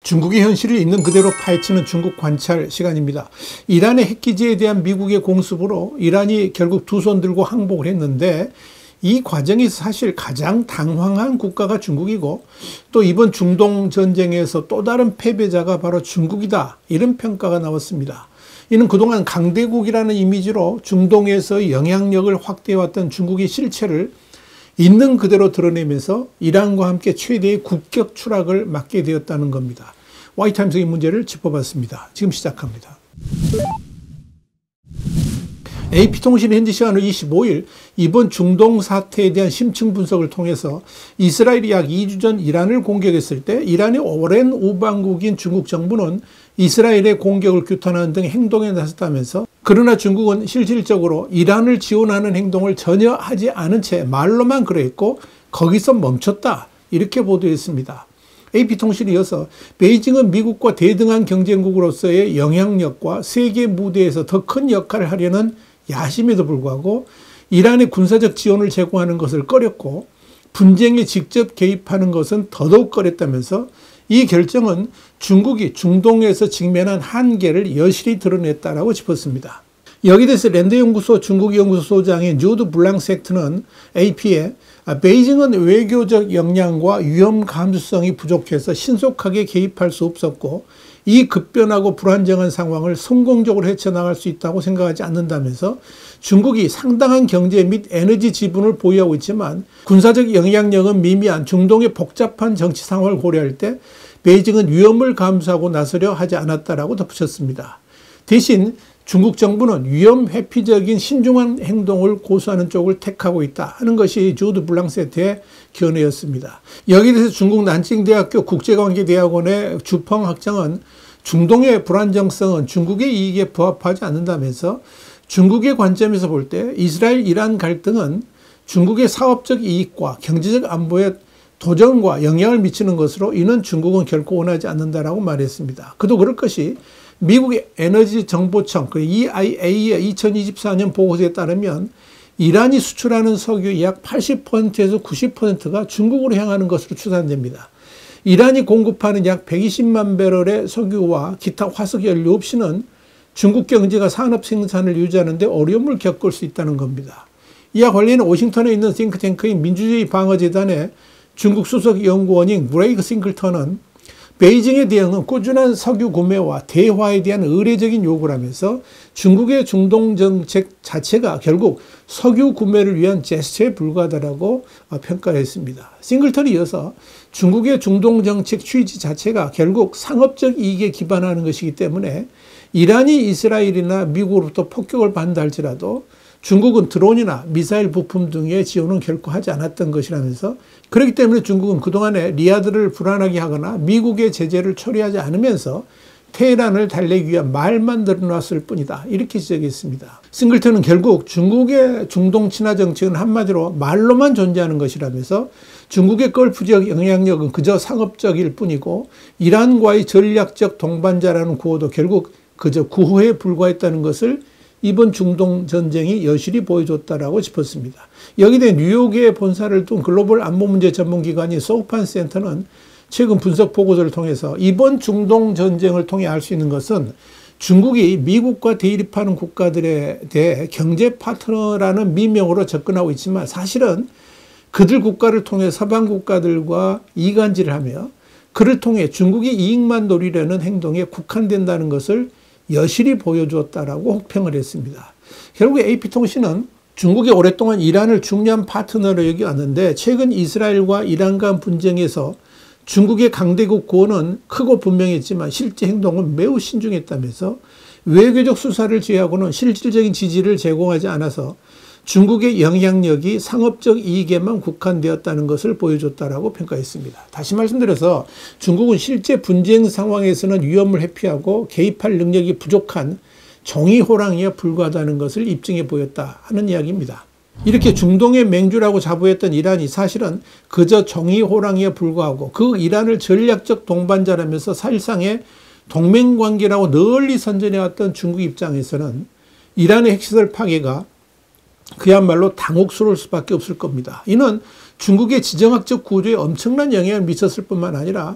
중국의 현실을 있는 그대로 파헤치는 중국 관찰 시간입니다. 이란의 핵기지에 대한 미국의 공습으로 이란이 결국 두 손 들고 항복을 했는데, 이 과정에서 사실 가장 당황한 국가가 중국이고, 또 이번 중동 전쟁에서 또 다른 패배자가 바로 중국이다, 이런 평가가 나왔습니다. 이는 그동안 강대국이라는 이미지로 중동에서 영향력을 확대해왔던 중국의 실체를 있는 그대로 드러내면서 이란과 함께 최대의 국격 추락을 맞게 되었다는 겁니다. 화이트타임스의 문제를 짚어봤습니다. 지금 시작합니다. AP통신이 현지 시간으로 25일 이번 중동 사태에 대한 심층 분석을 통해서 이스라엘이 약 2주 전 이란을 공격했을 때 이란의 오랜 우방국인 중국 정부는 이스라엘의 공격을 규탄하는 등 행동에 나섰다면서, 그러나 중국은 실질적으로 이란을 지원하는 행동을 전혀 하지 않은 채 말로만 그랬고 거기서 멈췄다, 이렇게 보도했습니다. AP통신이 이어서 베이징은 미국과 대등한 경쟁국으로서의 영향력과 세계 무대에서 더 큰 역할을 하려는 야심에도 불구하고 이란의 군사적 지원을 제공하는 것을 꺼렸고 분쟁에 직접 개입하는 것은 더더욱 꺼렸다면서, 이 결정은 중국이 중동에서 직면한 한계를 여실히 드러냈다라고 짚었습니다. 여기에 대해서 랜드연구소 중국연구소 소장인 주드 블랑섹트는 AP에 베이징은 외교적 역량과 위험 감수성이 부족해서 신속하게 개입할 수 없었고 이 급변하고 불안정한 상황을 성공적으로 헤쳐나갈 수 있다고 생각하지 않는다면서, 중국이 상당한 경제 및 에너지 지분을 보유하고 있지만 군사적 영향력은 미미한 중동의 복잡한 정치 상황을 고려할 때 베이징은 위험을 감수하고 나서려 하지 않았다라고 덧붙였습니다. 대신 중국 정부는 위험 회피적인 신중한 행동을 고수하는 쪽을 택하고 있다 하는 것이 주드 블랑세트의 견해였습니다. 여기에 대해서 중국 난징대학교 국제관계대학원의 주펑 학장은 중동의 불안정성은 중국의 이익에 부합하지 않는다면서, 중국의 관점에서 볼 때 이스라엘 이란 갈등은 중국의 사업적 이익과 경제적 안보에 도전과 영향을 미치는 것으로 이는 중국은 결코 원하지 않는다라고 말했습니다. 그도 그럴 것이 미국의 에너지 정보청 EIA의 2024년 보고서에 따르면 이란이 수출하는 석유 약 80%에서 90%가 중국으로 향하는 것으로 추산됩니다. 이란이 공급하는 약 120만 배럴의 석유와 기타 화석 연료 없이는 중국 경제가 산업 생산을 유지하는 데 어려움을 겪을 수 있다는 겁니다. 이와 관련해 워싱턴에 있는 싱크탱크인 민주주의 방어재단의 중국 수석 연구원인 브레이크 싱글턴은 베이징의 대응은 꾸준한 석유 구매와 대화에 대한 의례적인 요구라면서 중국의 중동 정책 자체가 결국 석유 구매를 위한 제스처에 불과하다고 평가를 했습니다. 싱글턴이 이어서 중국의 중동 정책 취지 자체가 결국 상업적 이익에 기반하는 것이기 때문에 이란이 이스라엘이나 미국으로부터 폭격을 받는다 할지라도 중국은 드론이나 미사일 부품 등의 지원은 결코 하지 않았던 것이라면서, 그렇기 때문에 중국은 그동안에 리야드를 불안하게 하거나 미국의 제재를 처리하지 않으면서 테헤란을 달래기 위한 말만 늘어났을 뿐이다, 이렇게 지적했습니다. 싱글턴은 결국 중국의 중동 친화 정책은 한마디로 말로만 존재하는 것이라면서 중국의 걸프 지역 영향력은 그저 상업적일 뿐이고 이란과의 전략적 동반자라는 구호도 결국 그저 구호에 불과했다는 것을 이번 중동 전쟁이 여실히 보여줬다라고 짚었습니다. 여기에 대해 뉴욕의 본사를 둔 글로벌 안보 문제 전문기관인 소우판 센터는 최근 분석 보고서를 통해서 이번 중동 전쟁을 통해 알 수 있는 것은 중국이 미국과 대립하는 국가들에 대해 경제 파트너라는 미명으로 접근하고 있지만 사실은 그들 국가를 통해 서방 국가들과 이간질을 하며 그를 통해 중국의 이익만 노리려는 행동에 국한된다는 것을 여실히 보여주었다라고 혹평을 했습니다. 결국 AP통신은 중국이 오랫동안 이란을 중요한 파트너로 여겨왔는데 최근 이스라엘과 이란 간 분쟁에서 중국의 강대국 구호는 크고 분명했지만 실제 행동은 매우 신중했다면서 외교적 수사를 제외하고는 실질적인 지지를 제공하지 않아서 중국의 영향력이 상업적 이익에만 국한되었다는 것을 보여줬다라고 평가했습니다. 다시 말씀드려서 중국은 실제 분쟁 상황에서는 위험을 회피하고 개입할 능력이 부족한 종이 호랑이에 불과하다는 것을 입증해 보였다 하는 이야기입니다. 이렇게 중동의 맹주라고 자부했던 이란이 사실은 그저 종이 호랑이에 불과하고 그 이란을 전략적 동반자라면서 사실상의 동맹관계라고 널리 선전해왔던 중국 입장에서는 이란의 핵시설 파괴가 그야말로 당혹스러울 수밖에 없을 겁니다. 이는 중국의 지정학적 구조에 엄청난 영향을 미쳤을 뿐만 아니라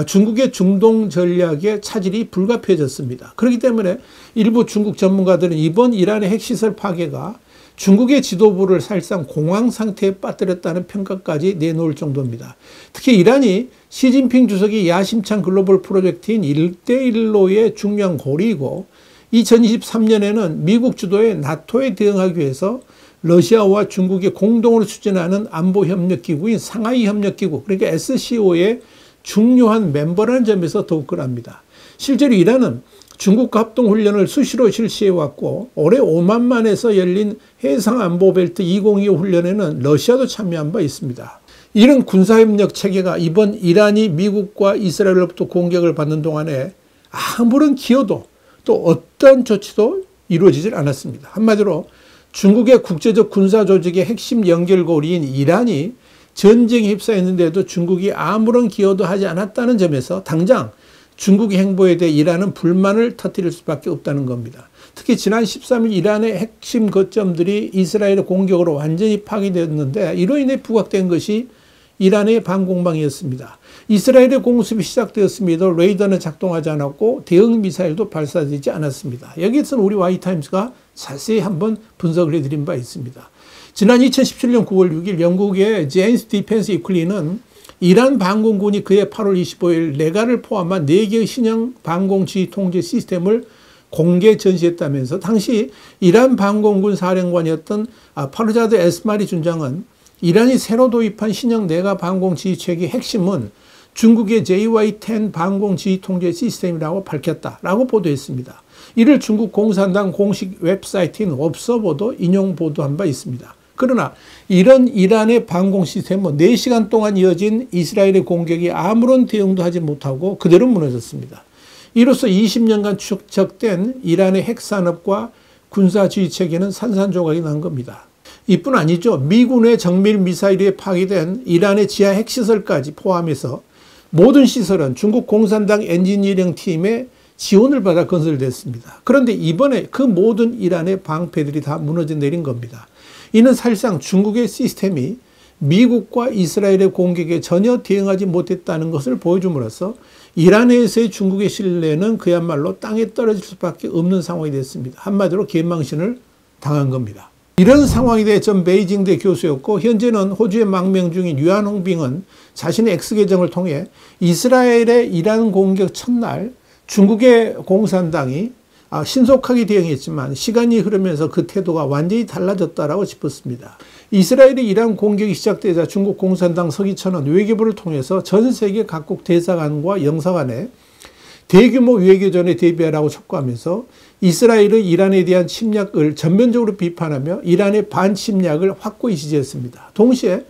중국의 중동 전략에 차질이 불가피해졌습니다. 그렇기 때문에 일부 중국 전문가들은 이번 이란의 핵시설 파괴가 중국의 지도부를 사실상 공황 상태에 빠뜨렸다는 평가까지 내놓을 정도입니다. 특히 이란이 시진핑 주석이 야심찬 글로벌 프로젝트인 1대1로의 중요한 고리이고 2023년에는 미국 주도의 나토에 대응하기 위해서 러시아와 중국이 공동으로 추진하는 안보협력기구인 상하이협력기구, 그러니까 SCO의 중요한 멤버라는 점에서 더욱 그럽니다. 실제로 이란은 중국과 합동훈련을 수시로 실시해왔고 올해 오만만에서 열린 해상안보벨트 2025 훈련에는 러시아도 참여한 바 있습니다. 이런 군사협력 체계가 이번 이란이 미국과 이스라엘로부터 공격을 받는 동안에 아무런 기여도 또 어떤 조치도 이루어지질 않았습니다. 한마디로 중국의 국제적 군사조직의 핵심 연결고리인 이란이 전쟁에 휩싸였는데도 중국이 아무런 기여도 하지 않았다는 점에서 당장 중국의 행보에 대해 이란은 불만을 터뜨릴 수밖에 없다는 겁니다. 특히 지난 13일 이란의 핵심 거점들이 이스라엘의 공격으로 완전히 파괴되었는데 이로 인해 부각된 것이 이란의 방공망이었습니다. 이스라엘의 공습이 시작되었음에도 레이더는 작동하지 않았고 대응 미사일도 발사되지 않았습니다. 여기에서는 우리 와이타임스가 자세히 한번 분석을 해드린 바 있습니다. 지난 2017년 9월 6일 영국의 제임스 디펜스 위클리는 이란 방공군이 그해 8월 25일 레가를 포함한 4개의 신형 방공지휘 통제 시스템을 공개 전시했다면서 당시 이란 방공군 사령관이었던 파르자드 에스마리 준장은 이란이 새로 도입한 신형 내가 방공지휘 체계의 핵심은 중국의 JY-10 방공지휘 통제 시스템이라고 밝혔다라고 보도했습니다. 이를 중국 공산당 공식 웹사이트인 옵서버도 인용 보도한 바 있습니다. 그러나 이런 이란의 방공 시스템은 4시간 동안 이어진 이스라엘의 공격이 아무런 대응도 하지 못하고 그대로 무너졌습니다. 이로써 20년간 축적된 이란의 핵산업과 군사지휘 체계는 산산조각이 난 겁니다. 이뿐 아니죠. 미군의 정밀 미사일에 파괴된 이란의 지하 핵시설까지 포함해서 모든 시설은 중국 공산당 엔지니어링 팀의 지원을 받아 건설됐습니다. 그런데 이번에 그 모든 이란의 방패들이 다 무너져 내린 겁니다. 이는 사실상 중국의 시스템이 미국과 이스라엘의 공격에 전혀 대응하지 못했다는 것을 보여줌으로써 이란에서의 중국의 신뢰는 그야말로 땅에 떨어질 수밖에 없는 상황이 됐습니다. 한마디로 개망신을 당한 겁니다. 이런 상황에 대해 전 베이징대 교수였고 현재는 호주에 망명 중인 유한홍빙은 자신의 X계정을 통해 이스라엘의 이란 공격 첫날 중국의 공산당이 신속하게 대응했지만 시간이 흐르면서 그 태도가 완전히 달라졌다라고 짚었습니다. 이스라엘의 이란 공격이 시작되자 중국 공산당 서기천은 외교부를 통해서 전 세계 각국 대사관과 영사관에 대규모 외교전에 대비하라고 촉구하면서 이스라엘의 이란에 대한 침략을 전면적으로 비판하며 이란의 반침략을 확고히 지지했습니다. 동시에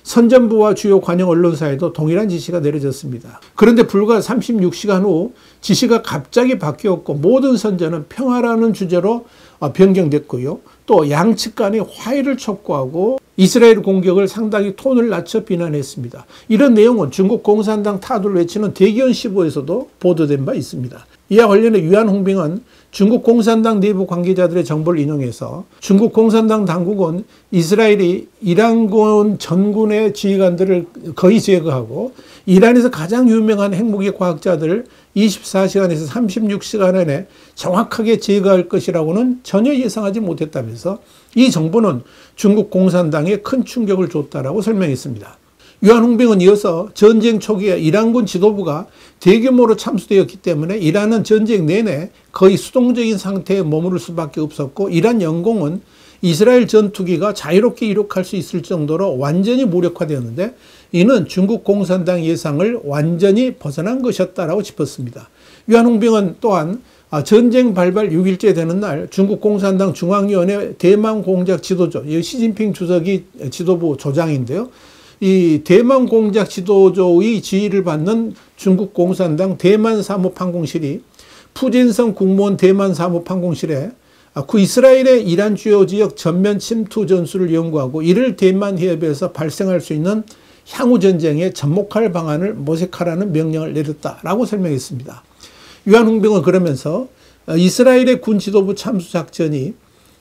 선전부와 주요 관영 언론사에도 동일한 지시가 내려졌습니다. 그런데 불과 36시간 후 지시가 갑자기 바뀌었고 모든 선전은 평화라는 주제로 변경됐고요. 또 양측 간의 화해를 촉구하고 이스라엘 공격을 상당히 톤을 낮춰 비난했습니다. 이런 내용은 중국 공산당 타도를 외치는 대기원 15에서도 보도된 바 있습니다. 이와 관련해 유한홍빙은 중국 공산당 내부 관계자들의 정보를 인용해서 중국 공산당 당국은 이스라엘이 이란군 전군의 지휘관들을 거의 제거하고 이란에서 가장 유명한 핵무기 과학자들을 24시간에서 36시간 안에 정확하게 제거할 것이라고는 전혀 예상하지 못했다면서 이 정보는 중국 공산당에 큰 충격을 줬다라고 설명했습니다. 유한홍빙은 이어서 전쟁 초기에 이란군 지도부가 대규모로 참수되었기 때문에 이란은 전쟁 내내 거의 수동적인 상태에 머무를 수밖에 없었고 이란 영공은 이스라엘 전투기가 자유롭게 이륙할 수 있을 정도로 완전히 무력화되었는데 이는 중국 공산당 예상을 완전히 벗어난 것이었다라고 짚었습니다. 유한홍빙은 또한 전쟁 발발 6일째 되는 날 중국 공산당 중앙위원회 대만 공작 지도조, 시진핑 주석이 지도부 조장인데요. 이 대만 공작 지도조의 지휘를 받는 중국 공산당 대만 사무판공실이 푸진성 국무원 대만 사무판공실에 그 이스라엘의 이란 주요 지역 전면 침투 전술을 연구하고 이를 대만 해협에서 발생할 수 있는 향후 전쟁에 접목할 방안을 모색하라는 명령을 내렸다라고 설명했습니다. 유한홍빙은 그러면서 이스라엘의 군 지도부 참수 작전이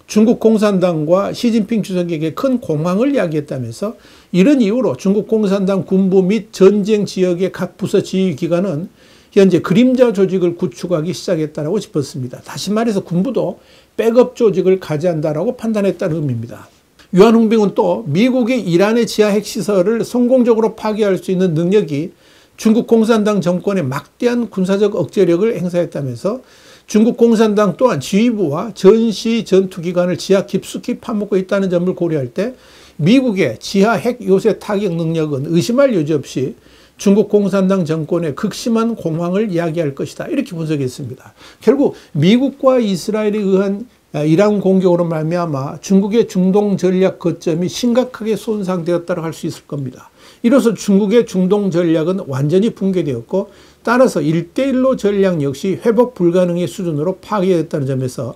중국 공산당과 시진핑 주석에게 큰 공황을 야기했다면서 이런 이유로 중국 공산당 군부 및 전쟁 지역의 각 부서 지휘기관은 현재 그림자 조직을 구축하기 시작했다고 짚었습니다. 다시 말해서 군부도 백업 조직을 가지한다라고 판단했다는 의미입니다. 유한홍빙은 또 미국이 이란의 지하 핵시설을 성공적으로 파괴할 수 있는 능력이 중국 공산당 정권의 막대한 군사적 억제력을 행사했다면서 중국 공산당 또한 지휘부와 전시 전투기관을 지하 깊숙이 파묻고 있다는 점을 고려할 때 미국의 지하 핵 요새 타격 능력은 의심할 여지 없이 중국 공산당 정권의 극심한 공황을 이야기할 것이다. 이렇게 분석했습니다. 결국 미국과 이스라엘에 의한 이란 공격으로 말미암아 중국의 중동 전략 거점이 심각하게 손상되었다고 할 수 있을 겁니다. 이로써 중국의 중동 전략은 완전히 붕괴되었고 따라서 1대1로 전략 역시 회복 불가능의 수준으로 파괴됐다는 점에서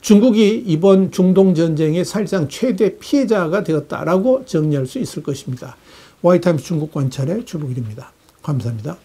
중국이 이번 중동 전쟁의 사실상 최대 피해자가 되었다라고 정리할 수 있을 것입니다. 와이타임스 중국 관찰의 주북일입니다. 감사합니다.